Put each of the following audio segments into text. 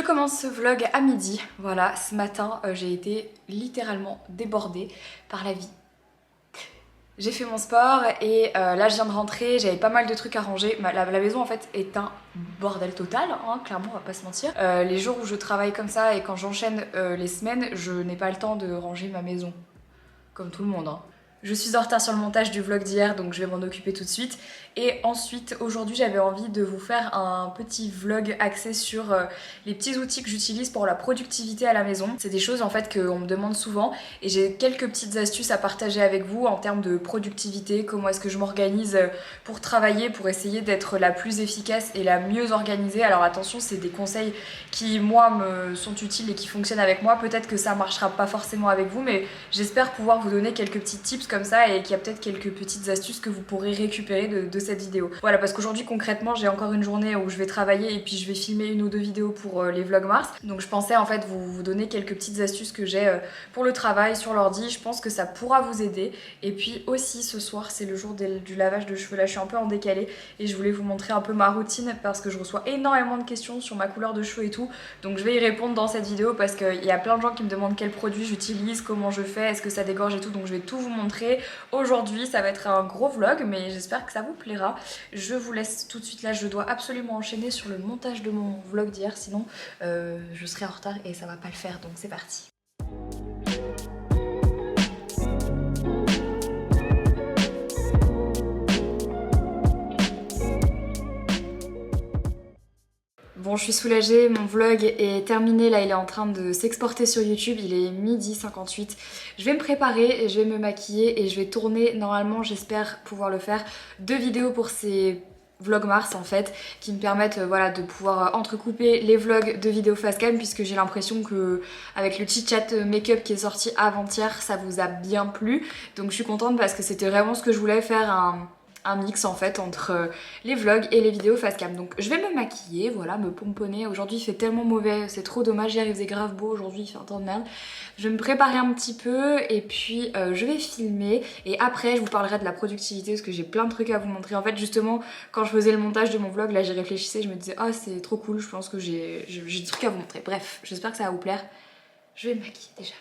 commence ce vlog à midi. Voilà, ce matin, j'ai été littéralement débordée par la vie. J'ai fait mon sport et là je viens de rentrer, j'avais pas mal de trucs à ranger. La maison en fait est un bordel total, hein, clairement on va pas se mentir. Les jours où je travaille comme ça et quand j'enchaîne les semaines, je n'ai pas le temps de ranger ma maison. Comme tout le monde, hein. Je suis en retard sur le montage du vlog d'hier, donc je vais m'en occuper tout de suite. Et ensuite, aujourd'hui, j'avais envie de vous faire un petit vlog axé sur les petits outils que j'utilise pour la productivité à la maison. C'est des choses en fait qu'on me demande souvent et j'ai quelques petites astuces à partager avec vous en termes de productivité, comment est-ce que je m'organise pour travailler, pour essayer d'être la plus efficace et la mieux organisée. Alors attention, c'est des conseils qui, moi, me sont utiles et qui fonctionnent avec moi. Peut-être que ça marchera pas forcément avec vous, mais j'espère pouvoir vous donner quelques petits tips comme ça et qu'il y a peut-être quelques petites astuces que vous pourrez récupérer de cette vidéo. Voilà, parce qu'aujourd'hui concrètement j'ai encore une journée où je vais travailler et puis je vais filmer une ou deux vidéos pour les vlogs mars. Donc je pensais en fait vous donner quelques petites astuces que j'ai pour le travail sur l'ordi. Je pense que ça pourra vous aider. Et puis aussi ce soir c'est le jour du lavage de cheveux. Là je suis un peu en décalé et je voulais vous montrer un peu ma routine parce que je reçois énormément de questions sur ma couleur de cheveux et tout. Donc je vais y répondre dans cette vidéo parce qu'il y a plein de gens qui me demandent quels produits j'utilise, comment je fais, est-ce que ça dégorge et tout. Donc je vais tout vous montrer. Aujourd'hui ça va être un gros vlog mais j'espère que ça vous plaira. Je vous laisse tout de suite là, je dois absolument enchaîner sur le montage de mon vlog d'hier, sinon je serai en retard et ça va pas le faire, donc c'est parti. Bon, je suis soulagée, mon vlog est terminé, là il est en train de s'exporter sur YouTube, il est 12h58. Je vais me préparer, je vais me maquiller et je vais tourner, normalement j'espère pouvoir le faire, 2 vidéos pour ces vlogmas en fait, qui me permettent voilà, de pouvoir entrecouper les vlogs de vidéos facecam, puisque j'ai l'impression que avec le chit chat make-up qui est sorti avant-hier, ça vous a bien plu. Donc je suis contente parce que c'était vraiment ce que je voulais faire, un mix en fait entre les vlogs et les vidéos facecam. Donc je vais me maquiller, voilà, me pomponner. Aujourd'hui il fait tellement mauvais, c'est trop dommage, hier il faisait grave beau, aujourd'hui il fait un temps de merde. Je vais me préparer un petit peu et puis je vais filmer et après je vous parlerai de la productivité parce que j'ai plein de trucs à vous montrer. En fait justement quand je faisais le montage de mon vlog, là j'y réfléchissais, je me disais oh c'est trop cool, je pense que j'ai des trucs à vous montrer. Bref, j'espère que ça va vous plaire. Je vais me maquiller déjà.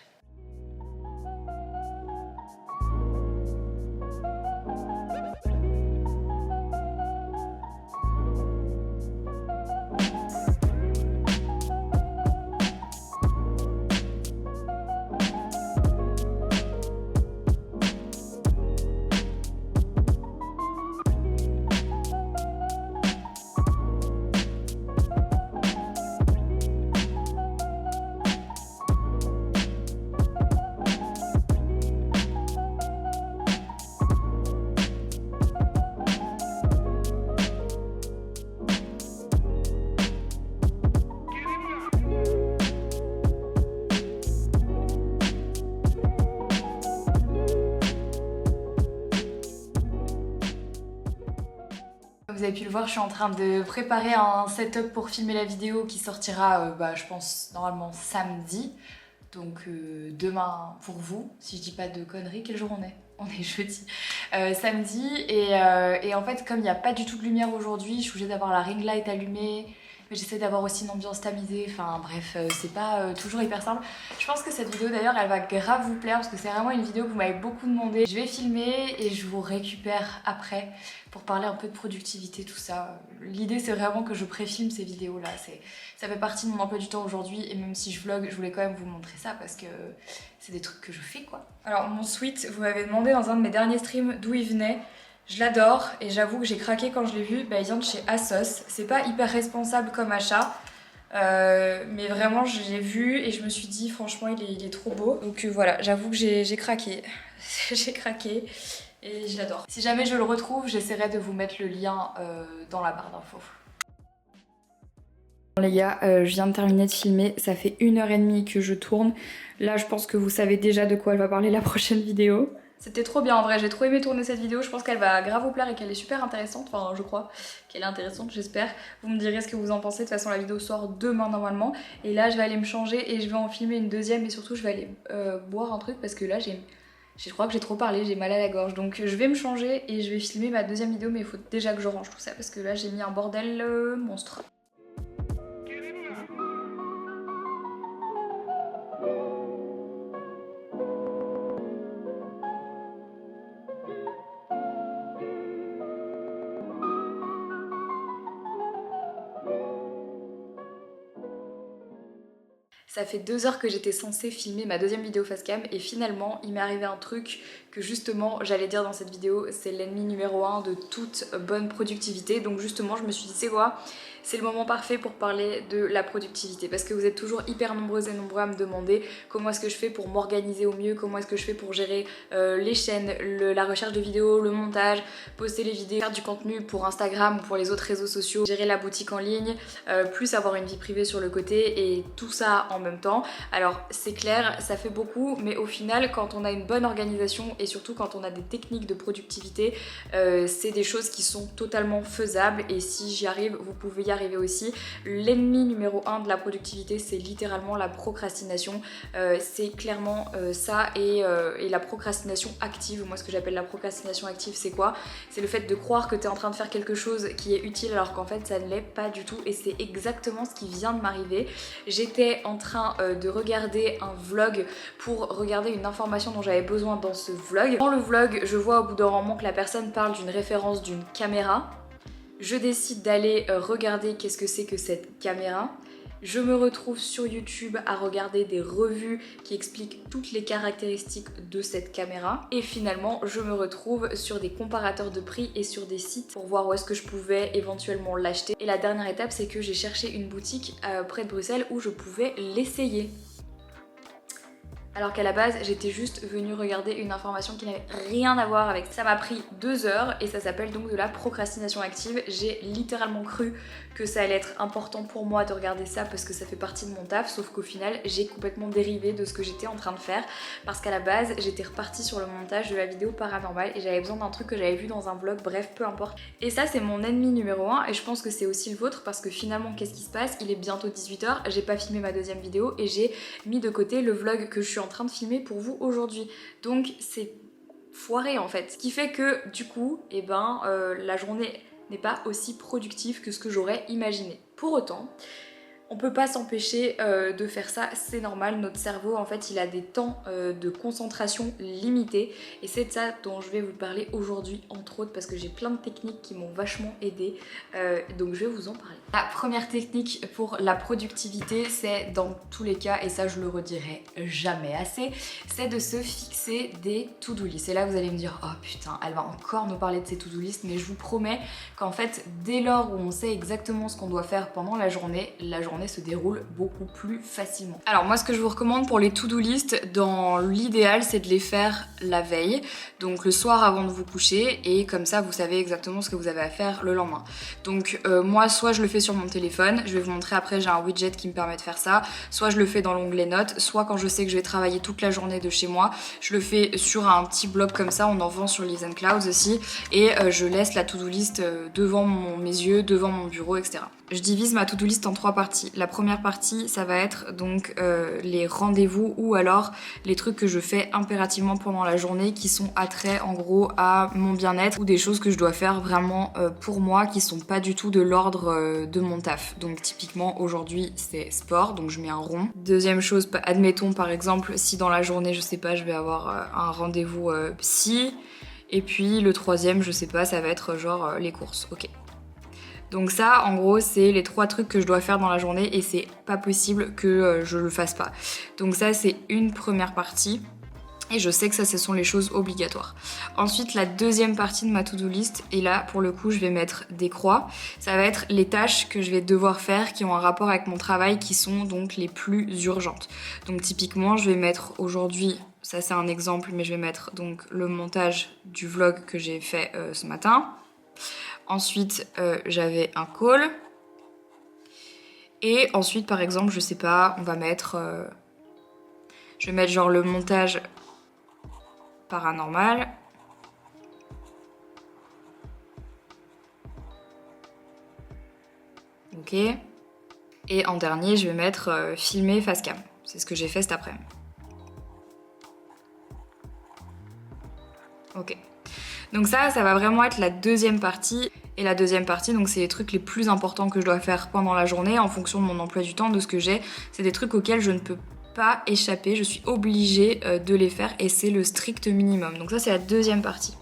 Vous avez pu le voir, je suis en train de préparer un setup pour filmer la vidéo qui sortira, je pense, normalement samedi. Donc demain pour vous, si je dis pas de conneries. Quel jour on est? On est jeudi. Samedi. Et en fait, comme il n'y a pas du tout de lumière aujourd'hui, je suis obligée d'avoir la ring light allumée. Mais j'essaie d'avoir aussi une ambiance tamisée. Enfin bref, c'est pas toujours hyper simple. Je pense que cette vidéo d'ailleurs, elle va grave vous plaire parce que c'est vraiment une vidéo que vous m'avez beaucoup demandé. Je vais filmer et je vous récupère après pour parler un peu de productivité, tout ça. L'idée c'est vraiment que je préfilme ces vidéos là. Ça fait partie de mon emploi du temps aujourd'hui et même si je vlog, je voulais quand même vous montrer ça parce que c'est des trucs que je fais quoi. Alors mon sweat, vous m'avez demandé dans un de mes derniers streams d'où il venait. Je l'adore et j'avoue que j'ai craqué quand je l'ai vu, il vient de chez ASOS. C'est pas hyper responsable comme achat, mais vraiment je l'ai vu et je me suis dit franchement il est trop beau. Donc voilà, j'avoue que j'ai craqué, j'ai craqué et je l'adore. Si jamais je le retrouve, j'essaierai de vous mettre le lien dans la barre d'infos. Bon, les gars, je viens de terminer de filmer, ça fait 1h30 que je tourne. Là je pense que vous savez déjà de quoi elle va parler la prochaine vidéo. C'était trop bien en vrai, j'ai trop aimé tourner cette vidéo, je pense qu'elle va grave vous plaire et qu'elle est super intéressante, enfin je crois qu'elle est intéressante, j'espère. Vous me direz ce que vous en pensez, de toute façon la vidéo sort demain normalement. Et là je vais aller me changer et je vais en filmer une deuxième et surtout je vais aller boire un truc parce que là je crois que j'ai trop parlé, j'ai mal à la gorge. Donc je vais me changer et je vais filmer ma deuxième vidéo mais il faut déjà que je range tout ça parce que là j'ai mis un bordel monstre. Ça fait 2 heures que j'étais censée filmer ma deuxième vidéo facecam et finalement il m'est arrivé un truc que justement j'allais dire dans cette vidéo, c'est l'ennemi numéro 1 de toute bonne productivité. Donc justement je me suis dit c'est quoi, c'est le moment parfait pour parler de la productivité parce que vous êtes toujours hyper nombreuses et nombreux à me demander comment est-ce que je fais pour m'organiser au mieux, comment est-ce que je fais pour gérer les chaînes, la recherche de vidéos, le montage, poster les vidéos, faire du contenu pour Instagram ou pour les autres réseaux sociaux, gérer la boutique en ligne, plus avoir une vie privée sur le côté et tout ça en même temps. Alors c'est clair, ça fait beaucoup, mais au final quand on a une bonne organisation et surtout quand on a des techniques de productivité, c'est des choses qui sont totalement faisables et si j'y arrive, vous pouvez y arriver aussi. L'ennemi numéro 1 de la productivité, c'est littéralement la procrastination. C'est clairement ça et la procrastination active. Moi ce que j'appelle la procrastination active, c'est quoi? C'est le fait de croire que tu es en train de faire quelque chose qui est utile alors qu'en fait ça ne l'est pas du tout et c'est exactement ce qui vient de m'arriver. J'étais en train de regarder un vlog pour regarder une information dont j'avais besoin dans ce vlog. Dans le vlog, je vois au bout d'un moment que la personne parle d'une référence d'une caméra. Je décide d'aller regarder qu'est-ce que c'est que cette caméra. Je me retrouve sur YouTube à regarder des revues qui expliquent toutes les caractéristiques de cette caméra. Et finalement, je me retrouve sur des comparateurs de prix et sur des sites pour voir où est-ce que je pouvais éventuellement l'acheter. Et la dernière étape, c'est que j'ai cherché une boutique près de Bruxelles où je pouvais l'essayer. Alors qu'à la base, j'étais juste venue regarder une information qui n'avait rien à voir avec ça. Ça m'a pris 2 heures et ça s'appelle donc de la procrastination active. J'ai littéralement cru que ça allait être important pour moi de regarder ça parce que ça fait partie de mon taf, sauf qu'au final, j'ai complètement dérivé de ce que j'étais en train de faire parce qu'à la base, j'étais repartie sur le montage de la vidéo paranormale et j'avais besoin d'un truc que j'avais vu dans un vlog, bref, peu importe. Et ça, c'est mon ennemi numéro 1 et je pense que c'est aussi le vôtre parce que finalement, qu'est-ce qui se passe? Il est bientôt 18 h, j'ai pas filmé ma deuxième vidéo et j'ai mis de côté le vlog que je suis en train de filmer pour vous aujourd'hui. Donc c'est foiré en fait. Ce qui fait que du coup, la journée n'est pas aussi productive que ce que j'aurais imaginé. Pour autant, on peut pas s'empêcher de faire ça, c'est normal, notre cerveau en fait il a des temps de concentration limités et c'est de ça dont je vais vous parler aujourd'hui entre autres parce que j'ai plein de techniques qui m'ont vachement aidé donc je vais vous en parler. La première technique pour la productivité c'est dans tous les cas, et ça je le redirai jamais assez, c'est de se fixer des to-do list. Et là vous allez me dire oh putain elle va encore nous parler de ces to-do list, mais je vous promets qu'en fait dès lors où on sait exactement ce qu'on doit faire pendant la journée se déroule beaucoup plus facilement. Alors moi ce que je vous recommande pour les to-do list, dans l'idéal c'est de les faire la veille, donc le soir avant de vous coucher, et comme ça vous savez exactement ce que vous avez à faire le lendemain. Donc moi soit je le fais sur mon téléphone, je vais vous montrer après, j'ai un widget qui me permet de faire ça, soit je le fais dans l'onglet notes, soit quand je sais que je vais travailler toute la journée de chez moi, je le fais sur un petit bloc comme ça, on en vend sur Listen Clouds aussi, et je laisse la to-do list devant mes yeux, devant mon bureau, etc. Je divise ma to-do list en 3 parties. La première partie, ça va être donc les rendez-vous ou alors les trucs que je fais impérativement pendant la journée qui sont attraits en gros à mon bien-être ou des choses que je dois faire vraiment pour moi qui sont pas du tout de l'ordre de mon taf. Donc typiquement aujourd'hui c'est sport, donc je mets un rond. Deuxième chose, admettons par exemple si dans la journée je sais pas je vais avoir un rendez-vous psy, et puis le troisième je sais pas ça va être genre les courses, ok. Donc ça, en gros, c'est les 3 trucs que je dois faire dans la journée et c'est pas possible que je le fasse pas. Donc ça, c'est une première partie et je sais que ça, ce sont les choses obligatoires. Ensuite, la deuxième partie de ma to-do list, et là, pour le coup, je vais mettre des croix. Ça va être les tâches que je vais devoir faire qui ont un rapport avec mon travail, qui sont donc les plus urgentes. Donc typiquement, je vais mettre aujourd'hui, ça c'est un exemple, mais je vais mettre donc le montage du vlog que j'ai fait ce matin. Ensuite, j'avais un call. Et ensuite, par exemple, je sais pas, on va mettre... je vais mettre genre le montage paranormal. Ok. Et en dernier, je vais mettre filmer facecam. C'est ce que j'ai fait cet après-midi. Ok. Donc ça va vraiment être la deuxième partie. Et la deuxième partie, donc c'est les trucs les plus importants que je dois faire pendant la journée en fonction de mon emploi du temps, de ce que j'ai. C'est des trucs auxquels je ne peux pas échapper, je suis obligée de les faire et c'est le strict minimum. Donc ça c'est la deuxième partie.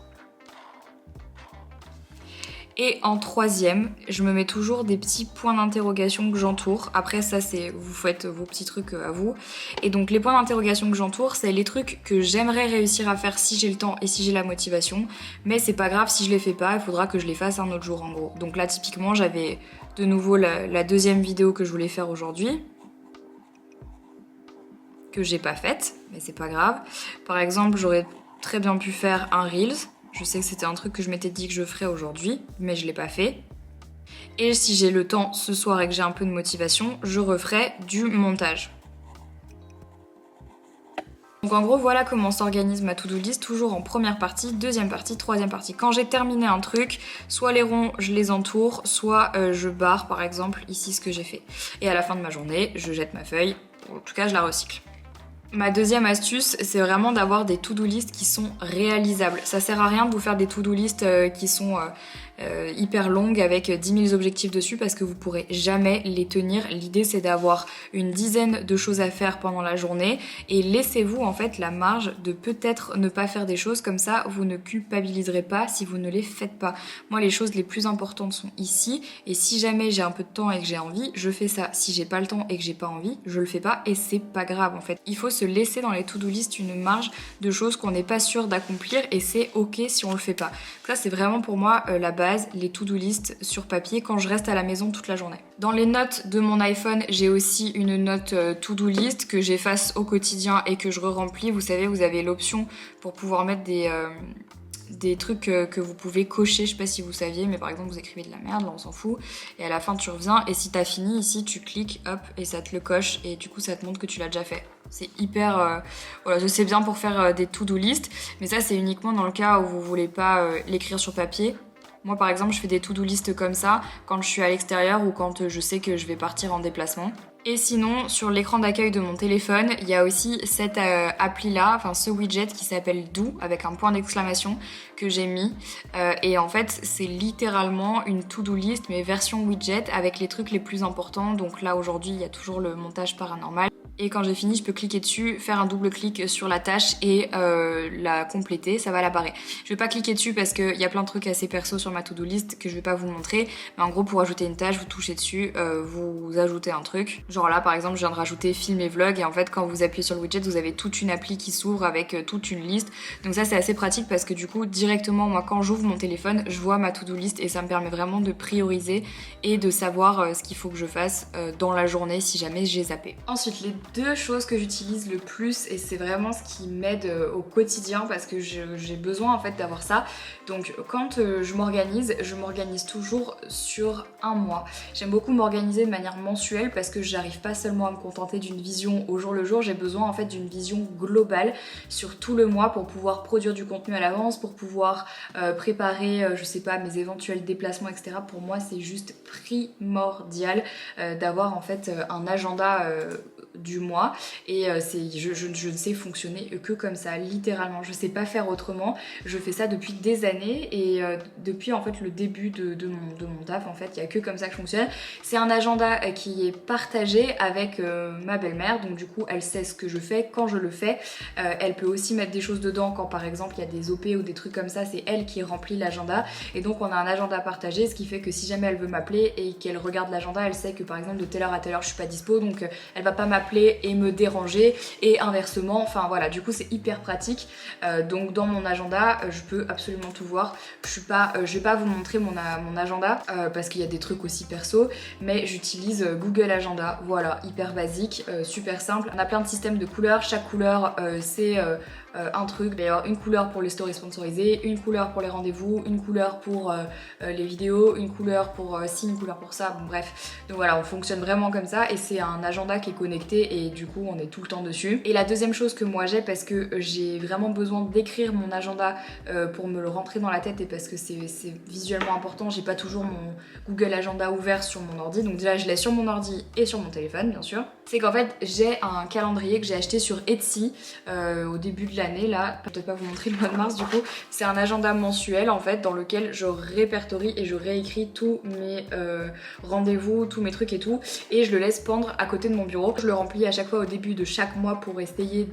Et en troisième, je me mets toujours des petits points d'interrogation que j'entoure. Après ça, c'est vous faites vos petits trucs à vous. Et donc les points d'interrogation que j'entoure, c'est les trucs que j'aimerais réussir à faire si j'ai le temps et si j'ai la motivation. Mais c'est pas grave si je les fais pas, il faudra que je les fasse un autre jour en gros. Donc là typiquement, j'avais de nouveau la deuxième vidéo que je voulais faire aujourd'hui, que j'ai pas faite, mais c'est pas grave. Par exemple, j'aurais très bien pu faire un Reels. Je sais que c'était un truc que je m'étais dit que je ferais aujourd'hui, mais je l'ai pas fait. Et si j'ai le temps ce soir et que j'ai un peu de motivation, je referai du montage. Donc en gros, voilà comment s'organise ma to-do list, toujours en première partie, deuxième partie, troisième partie. Quand j'ai terminé un truc, soit les ronds, je les entoure, soit je barre par exemple ici ce que j'ai fait. Et à la fin de ma journée, je jette ma feuille, en tout cas je la recycle. Ma deuxième astuce, c'est vraiment d'avoir des to-do list qui sont réalisables. Ça sert à rien de vous faire des to-do list qui sont hyper longues avec 10 000 objectifs dessus parce que vous pourrez jamais les tenir. L'idée c'est d'avoir une dizaine de choses à faire pendant la journée et laissez-vous en fait la marge de peut-être ne pas faire des choses, comme ça vous ne culpabiliserez pas si vous ne les faites pas. Moi les choses les plus importantes sont ici et si jamais j'ai un peu de temps et que j'ai envie, je fais ça. Si j'ai pas le temps et que j'ai pas envie, je le fais pas et c'est pas grave en fait. Il faut se laisser dans les to-do list une marge de choses qu'on n'est pas sûr d'accomplir et c'est ok si on le fait pas. Ça c'est vraiment pour moi la base, les to-do list sur papier quand je reste à la maison toute la journée. Dans les notes de mon iPhone, j'ai aussi une note to-do list que j'efface au quotidien et que je re-remplis. Vous savez, vous avez l'option pour pouvoir mettre des trucs que vous pouvez cocher, je sais pas si vous saviez, mais par exemple vous écrivez de la merde, là on s'en fout, et à la fin tu reviens, et si t'as fini ici tu cliques, hop, et ça te le coche, et du coup ça te montre que tu l'as déjà fait. C'est hyper... voilà, je sais bien pour faire des to-do list, mais ça c'est uniquement dans le cas où vous voulez pas l'écrire sur papier. Moi par exemple je fais des to-do list comme ça quand je suis à l'extérieur ou quand je sais que je vais partir en déplacement. Et sinon, sur l'écran d'accueil de mon téléphone, il y a aussi cette appli-là, enfin ce widget qui s'appelle Do, avec un point d'exclamation que j'ai mis. Et en fait, c'est littéralement une to-do list, mais version widget, avec les trucs les plus importants. Donc là, aujourd'hui, il y a toujours le montage paranormal. Et quand j'ai fini, je peux cliquer dessus, faire un double clic sur la tâche et la compléter, ça va l'apparaître. Je vais pas cliquer dessus parce qu'il y a plein de trucs assez perso sur ma to-do list que je vais pas vous montrer. Mais en gros, pour ajouter une tâche, vous touchez dessus, vous ajoutez un truc. Genre là, par exemple, je viens de rajouter film et vlog et en fait, quand vous appuyez sur le widget, vous avez toute une appli qui s'ouvre avec toute une liste. Donc ça, c'est assez pratique parce que du coup, directement, moi, quand j'ouvre mon téléphone, je vois ma to-do list et ça me permet vraiment de prioriser et de savoir ce qu'il faut que je fasse dans la journée si jamais j'ai zappé. Ensuite, les deux choses que j'utilise le plus et c'est vraiment ce qui m'aide au quotidien parce que j'ai besoin en fait d'avoir ça. Donc quand je m'organise toujours sur un mois. J'aime beaucoup m'organiser de manière mensuelle parce que j'arrive pas seulement à me contenter d'une vision au jour le jour, j'ai besoin en fait d'une vision globale sur tout le mois pour pouvoir produire du contenu à l'avance, pour pouvoir préparer, je sais pas, mes éventuels déplacements, etc. Pour moi, c'est juste primordial d'avoir en fait un agenda du mois et je ne sais fonctionner que comme ça, littéralement. Je sais pas faire autrement. Je fais ça depuis des années et depuis en fait le début de mon taf, en fait, il y a que comme ça que je fonctionne. C'est un agenda qui est partagé avec ma belle-mère, donc du coup elle sait ce que je fais quand je le fais. Elle peut aussi mettre des choses dedans quand par exemple il y a des OP ou des trucs comme ça, c'est elle qui remplit l'agenda et donc on a un agenda partagé, ce qui fait que si jamais elle veut m'appeler et qu'elle regarde l'agenda, elle sait que par exemple de telle heure à telle heure je suis pas dispo, donc elle va pas m'appeler et me déranger et inversement, enfin voilà, du coup c'est hyper pratique. Donc dans mon agenda je peux absolument tout voir. Je vais pas vous montrer mon agenda parce qu'il y a des trucs aussi perso, mais j'utilise Google Agenda, voilà, hyper basique, super simple. On a plein de systèmes de couleurs, chaque couleur c'est un truc. D'ailleurs, une couleur pour les stories sponsorisées, une couleur pour les rendez-vous, une couleur pour les vidéos, une couleur pour ci, une couleur pour ça, bon bref. Donc voilà, on fonctionne vraiment comme ça et c'est un agenda qui est connecté et du coup on est tout le temps dessus. Et la deuxième chose que moi j'ai, parce que j'ai vraiment besoin d'écrire mon agenda pour me le rentrer dans la tête et parce que c'est visuellement important, j'ai pas toujours mon Google Agenda ouvert sur mon ordi, donc déjà je l'ai sur mon ordi et sur mon téléphone bien sûr. c'est qu'en fait j'ai un calendrier que j'ai acheté sur Etsy au début de l'année là, peut-être pas vous montrer le mois de mars du coup, c'est un agenda mensuel en fait dans lequel je répertorie et je réécris tous mes rendez-vous, tous mes trucs et tout, et je le laisse pendre à côté de mon bureau. Je le remplis à chaque fois au début de chaque mois pour essayer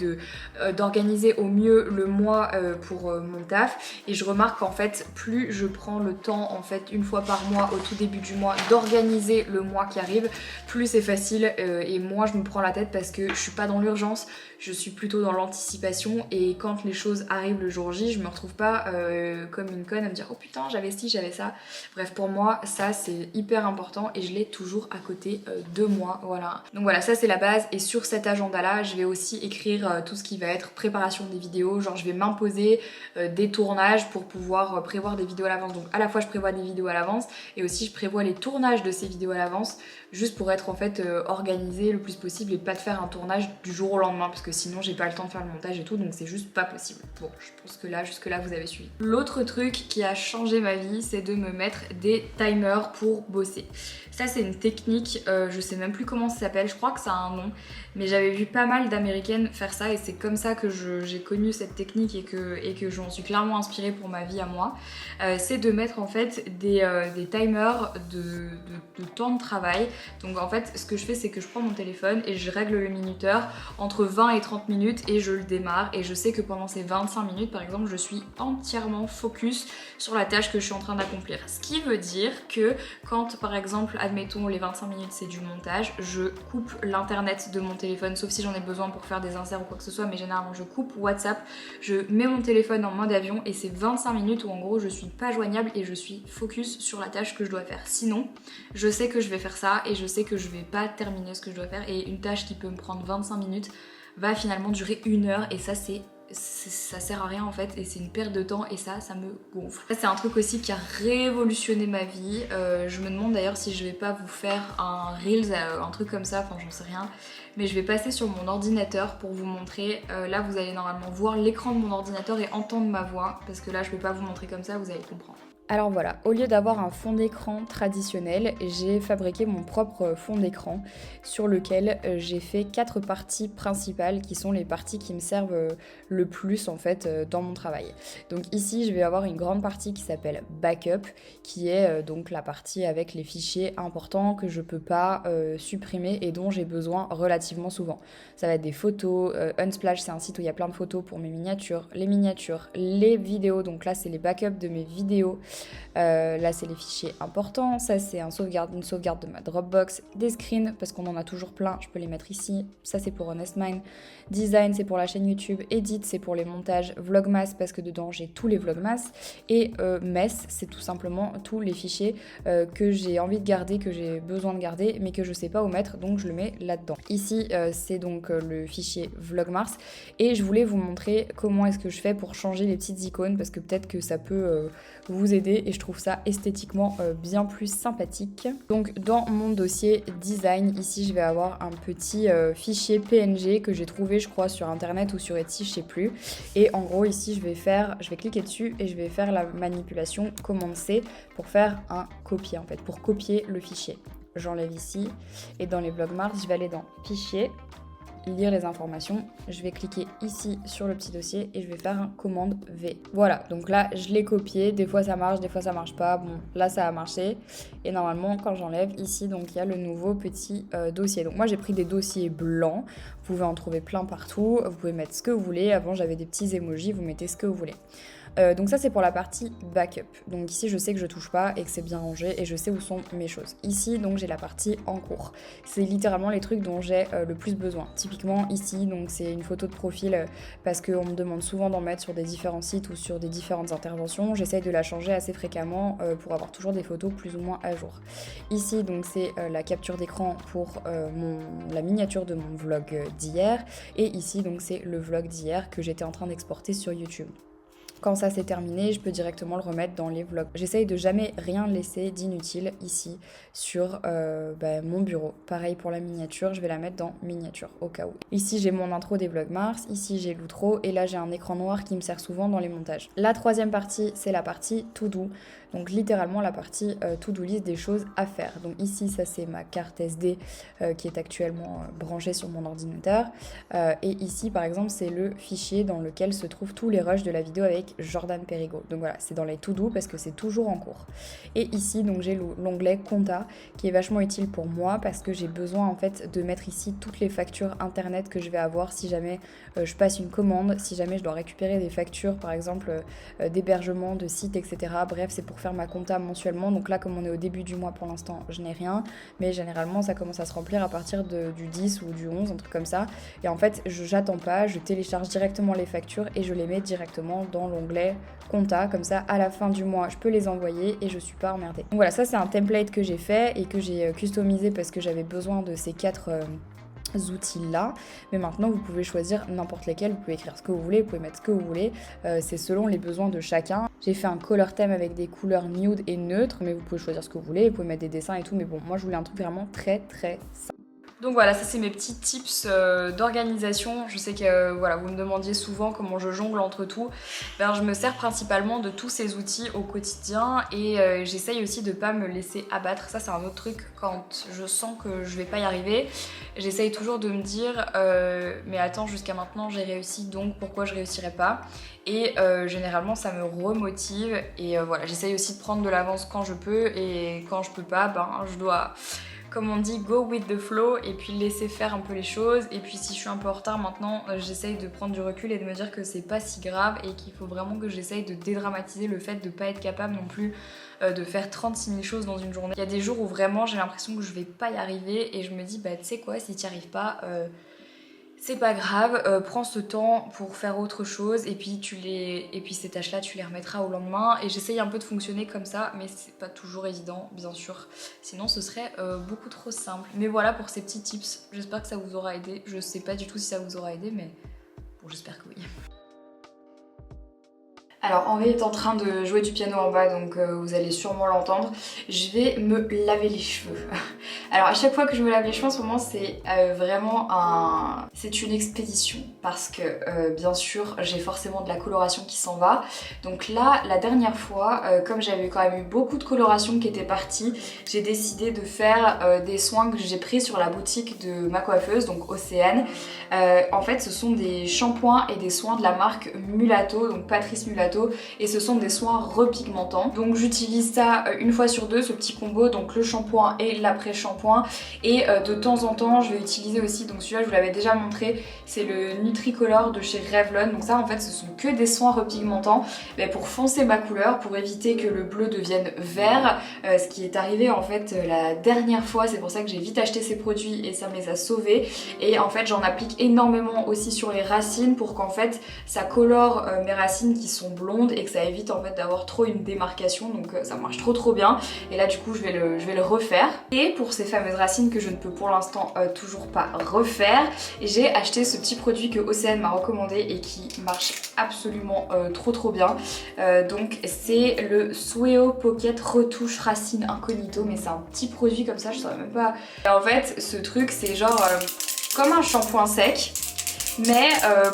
d'organiser au mieux le mois pour mon taf, et je remarque qu'en fait plus je prends le temps en fait une fois par mois au tout début du mois d'organiser le mois qui arrive, plus c'est facile et moins je me prends la tête parce que je suis pas dans l'urgence, je suis plutôt dans l'anticipation, et quand les choses arrivent le jour J, je me retrouve pas comme une conne à me dire oh putain j'avais ci, j'avais ça. Bref, pour moi ça c'est hyper important et je l'ai toujours à côté de moi, voilà. Donc voilà, ça c'est la base, et sur cet agenda là je vais aussi écrire tout ce qui va être préparation des vidéos, genre je vais m'imposer des tournages pour pouvoir prévoir des vidéos à l'avance. Donc à la fois je prévois des vidéos à l'avance et aussi je prévois les tournages de ces vidéos à l'avance, juste pour être en fait organisée le plus possible et pas de faire un tournage du jour au lendemain parce que sinon j'ai pas le temps de faire le montage et tout, donc c'est juste pas possible. Bon, je pense que là, jusque là vous avez suivi. L'autre truc qui a changé ma vie, c'est de me mettre des timers pour bosser. Ça c'est une technique, je sais même plus comment ça s'appelle, je crois que ça a un nom, mais j'avais vu pas mal d'américaines faire ça et c'est comme ça que j'ai connu cette technique et que je m'en suis clairement inspirée pour ma vie à moi. C'est de mettre en fait des timers de temps de travail. Donc en fait ce que je fais c'est que je prends mon téléphone et je règle le minuteur entre 20 et 30 minutes et je le démarre, et je sais que pendant ces 25 minutes par exemple je suis entièrement focus sur la tâche que je suis en train d'accomplir. Ce qui veut dire que quand par exemple admettons les 25 minutes c'est du montage, je coupe l'internet de mon téléphone sauf si j'en ai besoin pour faire des inserts ou quoi que ce soit, mais généralement je coupe WhatsApp, je mets mon téléphone en mode avion et c'est 25 minutes où en gros je suis pas joignable et je suis focus sur la tâche que je dois faire. Sinon je sais que je vais faire ça et je sais que je vais pas terminer ce que je dois faire, et une tâche qui peut me prendre 25 minutes va finalement durer 1 heure, et ça ça sert à rien en fait, et c'est une perte de temps, et ça me gonfle. Ça c'est un truc aussi qui a révolutionné ma vie. Je me demande d'ailleurs si je vais pas vous faire un Reels, un truc comme ça, enfin j'en sais rien, mais je vais passer sur mon ordinateur pour vous montrer. Là vous allez normalement voir l'écran de mon ordinateur et entendre ma voix, parce que là je vais pas vous montrer comme ça, vous allez comprendre. Alors voilà, au lieu d'avoir un fond d'écran traditionnel, j'ai fabriqué mon propre fond d'écran sur lequel j'ai fait 4 parties principales qui sont les parties qui me servent le plus en fait dans mon travail. Donc ici je vais avoir une grande partie qui s'appelle Backup, qui est donc la partie avec les fichiers importants que je peux pas supprimer et dont j'ai besoin relativement souvent. Ça va être des photos, Unsplash c'est un site où il y a plein de photos pour mes miniatures, les vidéos, donc là c'est les backups de mes vidéos. Là c'est les fichiers importants, ça c'est une sauvegarde de ma Dropbox, des screens parce qu'on en a toujours plein, je peux les mettre ici, ça c'est pour Honest Mind, Design c'est pour la chaîne YouTube, Edit c'est pour les montages, Vlogmas parce que dedans j'ai tous les Vlogmas, et Mess c'est tout simplement tous les fichiers que j'ai envie de garder, que j'ai besoin de garder mais que je sais pas où mettre, donc je le mets là-dedans. Ici c'est donc le fichier Vlogmas, et je voulais vous montrer comment est-ce que je fais pour changer les petites icônes parce que peut-être que ça peut vous aider et je trouve ça esthétiquement bien plus sympathique. Donc dans mon dossier design, ici je vais avoir un petit fichier PNG que j'ai trouvé je crois sur internet ou sur Etsy, je sais plus, et en gros ici je vais cliquer dessus et je vais faire la manipulation commande C pour faire un copier en fait, pour copier le fichier. J'enlève ici et dans les Vlogmas je vais aller dans fichier, lire les informations, je vais cliquer ici sur le petit dossier et je vais faire un commande V. Voilà, donc là je l'ai copié, des fois ça marche, des fois ça marche pas, bon là ça a marché, et normalement quand j'enlève ici donc il y a le nouveau petit dossier. Donc moi j'ai pris des dossiers blancs, vous pouvez en trouver plein partout, vous pouvez mettre ce que vous voulez, avant j'avais des petits emojis, vous mettez ce que vous voulez. Donc ça c'est pour la partie backup. Donc ici je sais que je touche pas et que c'est bien rangé et je sais où sont mes choses. Ici donc j'ai la partie en cours. C'est littéralement les trucs dont j'ai le plus besoin. Typiquement ici donc c'est une photo de profil parce qu'on me demande souvent d'en mettre sur des différents sites ou sur des différentes interventions. J'essaye de la changer assez fréquemment pour avoir toujours des photos plus ou moins à jour. Ici donc c'est la capture d'écran pour la miniature de mon vlog d'hier, et ici donc c'est le vlog d'hier que j'étais en train d'exporter sur YouTube. Quand ça c'est terminé, je peux directement le remettre dans les vlogs. J'essaye de jamais rien laisser d'inutile ici sur mon bureau. Pareil pour la miniature, je vais la mettre dans miniature au cas où. Ici j'ai mon intro des Vlogmas, ici j'ai l'outro, et là j'ai un écran noir qui me sert souvent dans les montages. La troisième partie, c'est la partie to do. donc littéralement la partie to-do list des choses à faire. Donc ici ça c'est ma carte SD qui est actuellement branchée sur mon ordinateur, et ici par exemple c'est le fichier dans lequel se trouvent tous les rushs de la vidéo avec Jordan Perigo. Donc voilà, c'est dans les to-do parce que c'est toujours en cours. Et ici donc j'ai l'onglet compta qui est vachement utile pour moi parce que j'ai besoin en fait de mettre ici toutes les factures internet que je vais avoir si jamais je passe une commande, si jamais je dois récupérer des factures par exemple d'hébergement, de site, etc. Bref, c'est pour faire ma compta mensuellement. Donc là, comme on est au début du mois pour l'instant, je n'ai rien, mais généralement ça commence à se remplir à partir du 10 ou du 11, un truc comme ça. Et en fait, j'attends pas, je télécharge directement les factures et je les mets directement dans l'onglet compta, comme ça à la fin du mois je peux les envoyer et je suis pas emmerdée. Donc voilà, ça c'est un template que j'ai fait et que j'ai customisé parce que j'avais besoin de ces 4 outils là, mais maintenant vous pouvez choisir n'importe lesquels, vous pouvez écrire ce que vous voulez, vous pouvez mettre ce que vous voulez, c'est selon les besoins de chacun. J'ai fait un color theme avec des couleurs nude et neutres, mais vous pouvez choisir ce que vous voulez, vous pouvez mettre des dessins et tout, mais bon, moi je voulais un truc vraiment très simple. Donc voilà, ça c'est mes petits tips d'organisation. Je sais que voilà, vous me demandiez souvent comment je jongle entre tout. Ben, je me sers principalement de tous ces outils au quotidien et j'essaye aussi de pas me laisser abattre. Ça c'est un autre truc, quand je sens que je vais pas y arriver, j'essaye toujours de me dire mais attends, jusqu'à maintenant j'ai réussi, donc pourquoi je réussirais pas? Et généralement ça me remotive et voilà, j'essaye aussi de prendre de l'avance quand je peux, et quand je peux pas, ben je dois, comme on dit, go with the flow et puis laisser faire un peu les choses. Et puis si je suis un peu en retard maintenant, j'essaye de prendre du recul et de me dire que c'est pas si grave et qu'il faut vraiment que j'essaye de dédramatiser le fait de pas être capable non plus de faire 36 000 choses dans une journée. Il y a des jours où vraiment j'ai l'impression que je vais pas y arriver et je me dis bah tu sais quoi, si t'y arrives pas, c'est pas grave, prends ce temps pour faire autre chose et puis ces tâches-là, tu les remettras au lendemain. Et j'essaye un peu de fonctionner comme ça, mais c'est pas toujours évident, bien sûr. Sinon, ce serait beaucoup trop simple. Mais voilà pour ces petits tips. J'espère que ça vous aura aidé. Je sais pas du tout si ça vous aura aidé, mais bon, j'espère que oui. Alors Henri est en train de jouer du piano en bas, donc vous allez sûrement l'entendre. Je vais me laver les cheveux. Alors à chaque fois que je me lave les cheveux en ce moment, c'est vraiment c'est une expédition parce que bien sûr j'ai forcément de la coloration qui s'en va. Donc là, la dernière fois, comme j'avais quand même eu beaucoup de coloration qui était partie, j'ai décidé de faire des soins que j'ai pris sur la boutique de ma coiffeuse, donc Océane. En fait, ce sont des shampoings et des soins de la marque Mulato, donc Patrice Mulato, et ce sont des soins repigmentants. Donc j'utilise ça une fois sur deux, ce petit combo, donc le shampoing et l'après-shampoing. Et de temps en temps, je vais utiliser aussi, donc celui-là je vous l'avais déjà montré, c'est le Nutricolor de chez Revlon. Donc ça en fait ce sont que des soins repigmentants pour foncer ma couleur, pour éviter que le bleu devienne vert, ce qui est arrivé en fait la dernière fois. C'est pour ça que j'ai vite acheté ces produits et ça me les a sauvés. Et en fait j'en applique énormément aussi sur les racines pour qu'en fait ça colore mes racines qui sont blondes et que ça évite en fait d'avoir trop une démarcation. Donc ça marche trop bien. Et là du coup je vais le refaire. Et pour ces fameuses racines que je ne peux pour l'instant toujours pas refaire, j'ai acheté ce petit produit que Océane m'a recommandé et qui marche absolument trop bien. Donc c'est le Sueo Pocket Retouche Racine Incognito, mais c'est un petit produit comme ça, je saurais même pas. Et en fait ce truc c'est genre comme un shampoing sec, mais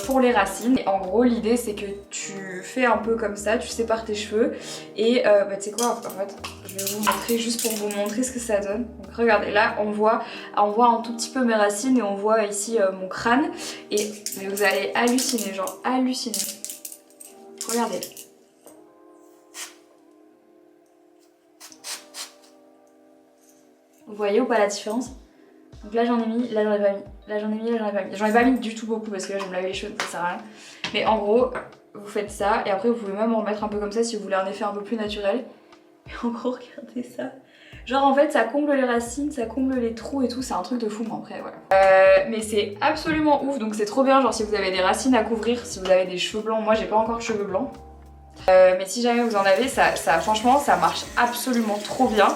pour les racines. Et en gros l'idée c'est que tu fais un peu comme ça, tu sépares tes cheveux et tu sais quoi, en fait je vais vous montrer juste pour vous montrer ce que ça donne. Donc regardez, là on voit un tout petit peu mes racines et on voit ici mon crâne, et mais vous allez halluciner, genre halluciner. Regardez. Vous voyez ou pas la différence? Donc là j'en ai mis, là j'en ai pas mis, là j'en ai mis, là j'en ai pas mis. J'en ai pas mis du tout beaucoup parce que là je vais me laver les cheveux donc ça sert à rien. Mais en gros, vous faites ça et après vous pouvez même en remettre un peu comme ça si vous voulez un effet un peu plus naturel. Et en gros regardez ça. Genre en fait ça comble les racines, ça comble les trous et tout, c'est un truc de fou, mais après voilà. Mais c'est absolument ouf, donc c'est trop bien, genre si vous avez des racines à couvrir, si vous avez des cheveux blancs, moi j'ai pas encore de cheveux blancs. Mais si jamais vous en avez, ça franchement ça marche absolument trop bien.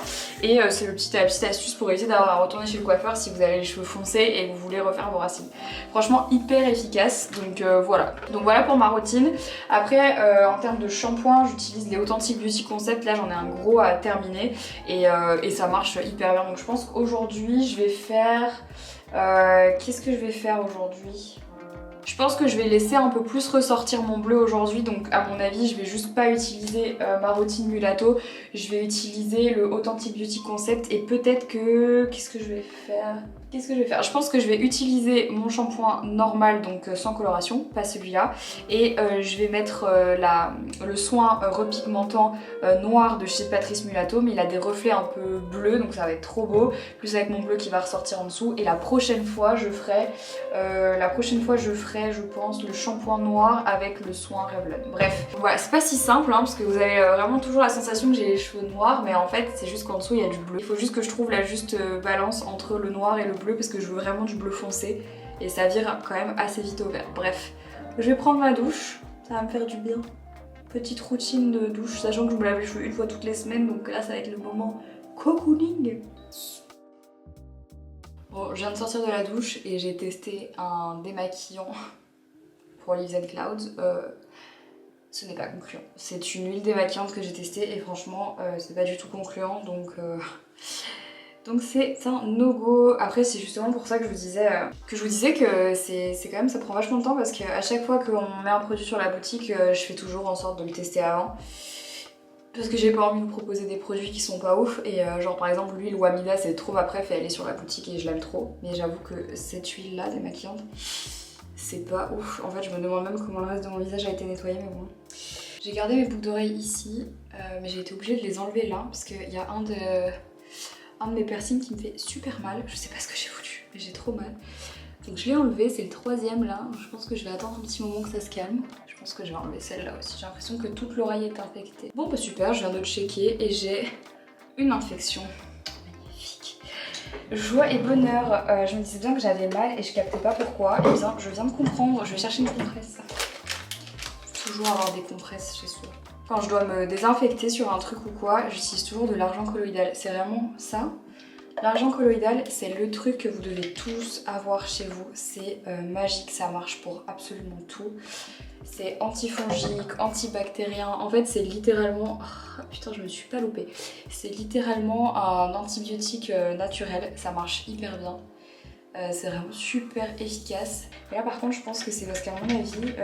Et c'est la petite astuce pour éviter d'avoir à retourner chez le coiffeur si vous avez les cheveux foncés et que vous voulez refaire vos racines. Franchement hyper efficace, donc voilà. Donc voilà pour ma routine. Après en termes de shampoing, j'utilise les Authentic Beauty Concept. Là j'en ai un gros à terminer et ça marche hyper bien. Donc je pense qu'aujourd'hui je vais faire... qu'est-ce que je vais faire aujourd'hui ? Je pense que je vais laisser un peu plus ressortir mon bleu aujourd'hui, donc à mon avis je vais juste pas utiliser ma routine mulatto, je vais utiliser le Authentic Beauty Concept et peut-être que... Qu'est-ce que je vais faire? Je pense que je vais utiliser mon shampoing normal, donc sans coloration, pas celui-là, et je vais mettre le soin repigmentant noir de chez Patrice Mulatto, mais il a des reflets un peu bleus, donc ça va être trop beau, plus avec mon bleu qui va ressortir en dessous. Et la prochaine fois je ferai, je pense, le shampoing noir avec le soin Revlon. Bref, voilà, c'est pas si simple hein, parce que vous avez vraiment toujours la sensation que j'ai les cheveux noirs, mais en fait c'est juste qu'en dessous il y a du bleu. Il faut juste que je trouve la juste balance entre le noir et le bleu parce que je veux vraiment du bleu foncé et ça vire quand même assez vite au vert. Bref, je vais prendre ma douche, ça va me faire du bien. Petite routine de douche, sachant que je me lave les cheveux une fois toutes les semaines, donc là ça va être le moment cocooning. Bon, je viens de sortir de la douche et j'ai testé un démaquillant pour Leaves and Clouds. Ce n'est pas concluant. C'est une huile démaquillante que j'ai testée et franchement c'est pas du tout concluant, donc c'est un no-go. Après c'est justement pour ça que je vous disais que c'est quand même, ça prend vachement de temps parce qu'à chaque fois qu'on met un produit sur la boutique, je fais toujours en sorte de le tester avant. Parce que j'ai pas envie de vous proposer des produits qui sont pas ouf et genre par exemple l'huile Wamida c'est trop ma préf et elle est sur la boutique et je l'aime trop. Mais j'avoue que cette huile là démaquillante c'est pas ouf. En fait je me demande même comment le reste de mon visage a été nettoyé, mais bon. J'ai gardé mes boucles d'oreilles ici mais j'ai été obligée de les enlever là parce qu'il y a un de mes piercings qui me fait super mal. Je sais pas ce que j'ai foutu mais j'ai trop mal. Donc je l'ai enlevé, c'est le troisième là. Je pense que je vais attendre un petit moment que ça se calme. Je pense que je vais enlever celle-là aussi. J'ai l'impression que toute l'oreille est infectée. Bon bah super, je viens de checker et j'ai une infection. Magnifique. Joie et bonheur. Je me disais bien que j'avais mal et je captais pas pourquoi. Et bien je viens de comprendre, je vais chercher une compresse. Faut toujours avoir des compresses chez soi. Quand je dois me désinfecter sur un truc ou quoi, j'utilise toujours de l'argent colloïdal. C'est vraiment ça. L'argent colloïdal, c'est le truc que vous devez tous avoir chez vous. C'est magique, ça marche pour absolument tout. C'est antifongique, antibactérien. En fait, c'est littéralement... Oh, putain, je me suis pas loupée. C'est littéralement un antibiotique naturel. Ça marche hyper bien. C'est vraiment super efficace. Et là, par contre, je pense que c'est parce qu'à mon avis,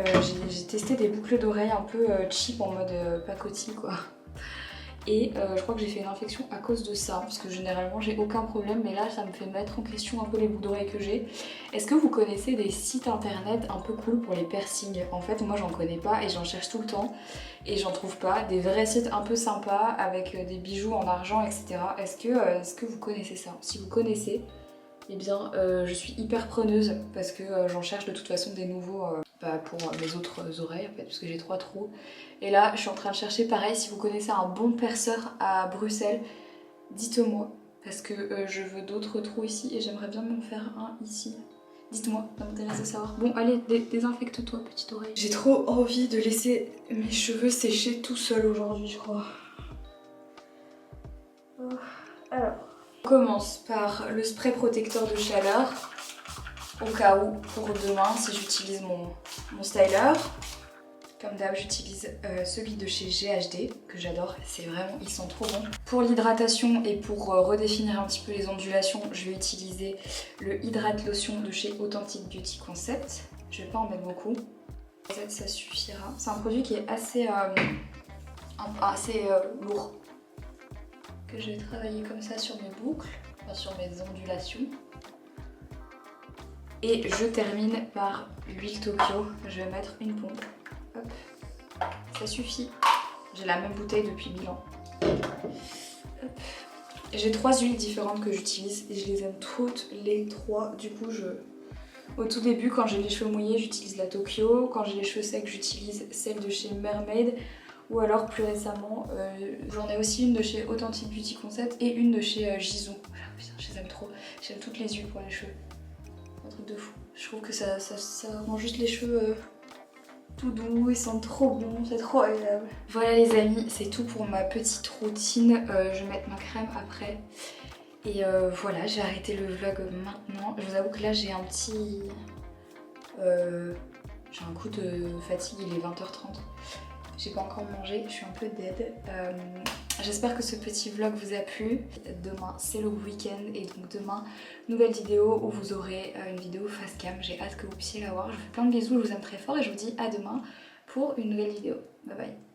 j'ai testé des boucles d'oreilles un peu cheap en mode pacotille, quoi. Et je crois que j'ai fait une infection à cause de ça, parce que généralement j'ai aucun problème, mais là ça me fait mettre en question un peu les boucles d'oreilles que j'ai. Est-ce que vous connaissez des sites internet un peu cool pour les piercings? En fait moi j'en connais pas et j'en cherche tout le temps et j'en trouve pas. Des vrais sites un peu sympas avec des bijoux en argent, etc. Est-ce que vous connaissez ça? Si vous connaissez, eh bien je suis hyper preneuse parce que j'en cherche de toute façon des nouveaux pour mes autres oreilles en fait, parce que j'ai 3 trous. Et là je suis en train de chercher pareil, si vous connaissez un bon perceur à Bruxelles, dites-moi parce que je veux d'autres trous ici et j'aimerais bien m'en faire un ici. Dites-moi, ça m'intéresse de savoir. Bon allez, désinfecte-toi petite oreille. J'ai trop envie de laisser mes cheveux sécher tout seul aujourd'hui je crois. Alors, on commence par le spray protecteur de chaleur au cas où pour demain si j'utilise mon styler. Comme d'hab j'utilise celui de chez GHD que j'adore, c'est vraiment, ils sont trop bons. Pour l'hydratation et pour redéfinir un petit peu les ondulations, je vais utiliser le Hydrate Lotion de chez Authentic Beauty Concept. Je vais pas en mettre beaucoup, peut-être ça suffira. C'est un produit qui est assez lourd, que je vais travailler comme ça sur mes boucles, enfin sur mes ondulations. Et je termine par l'huile Tokyo, je vais mettre une pompe. Hop. Ça suffit. J'ai la même bouteille depuis 1000 ans. J'ai 3 huiles différentes que j'utilise et je les aime toutes les 3. Du coup, au tout début, quand j'ai les cheveux mouillés, j'utilise la Tokyo. Quand j'ai les cheveux secs, j'utilise celle de chez Mermaid. Ou alors plus récemment, j'en ai aussi une de chez Authentic Beauty Concept et une de chez Gisou. Putain, je les aime trop. J'aime toutes les huiles pour les cheveux. Un truc de fou. Je trouve que ça rend juste les cheveux tout doux, ils sentent trop bon, c'est trop agréable. Voilà les amis, c'est tout pour ma petite routine. Je vais mettre ma crème après. Et voilà, j'ai arrêté le vlog maintenant. Je vous avoue que là j'ai un petit... j'ai un coup de fatigue, il est 20h30. J'ai pas encore mangé, je suis un peu dead. J'espère que ce petit vlog vous a plu. Demain c'est le week-end et donc demain nouvelle vidéo où vous aurez une vidéo face cam. J'ai hâte que vous puissiez la voir. Je vous fais plein de bisous, je vous aime très fort et je vous dis à demain pour une nouvelle vidéo. Bye bye.